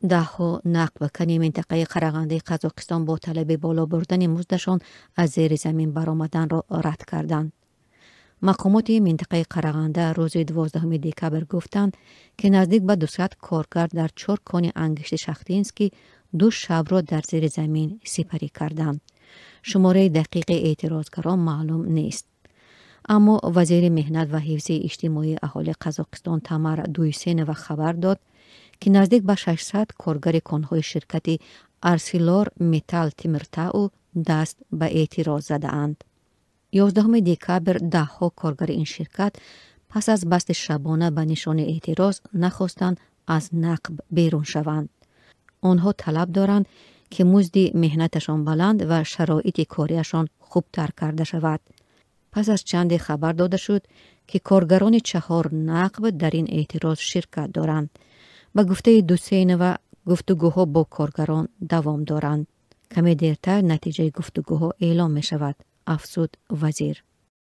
دهها نقب منطقه قرغنده قزاقستان با طلب بالا بردن مزدشان از زیر زمین برآمدن را رد کردند. مقامات منطقه قرغنده روز 12 دکبر گفتند که نزدیک به 200 کارگر در 4 کان انگشت شختینسکی 2 شب را در زیر زمین سپری کردند. شماره دقیق اعتراضگران معلوم نیست. اما وزیر مهنت و حفظ اجتماعی اهالی قزاقستان تامر دویسینووا خبر داد که نزدیک به 600 کارگر کانهای شرکت ارسیلار متال تیمرتاو دست به اعتراض زده اند. 11 دکبر دهها کارگر این شرکت پس از بست شبانه به نشان اعتراض نخواستند از نقب بیرون شوند. آنها طلب دارند که مزد مهنتشان بلند و شرایط کاریشان خوبتر کرده شود. پس از چند خبر داده شد که کارگران 4 نقب در این اعتراض شرکت دارند. به گفته دوسینووا گفتگوها با کارگران دوام دارند. کمی دیرتر نتیجه گفتگوها اعلام می شود، افزود وزیر.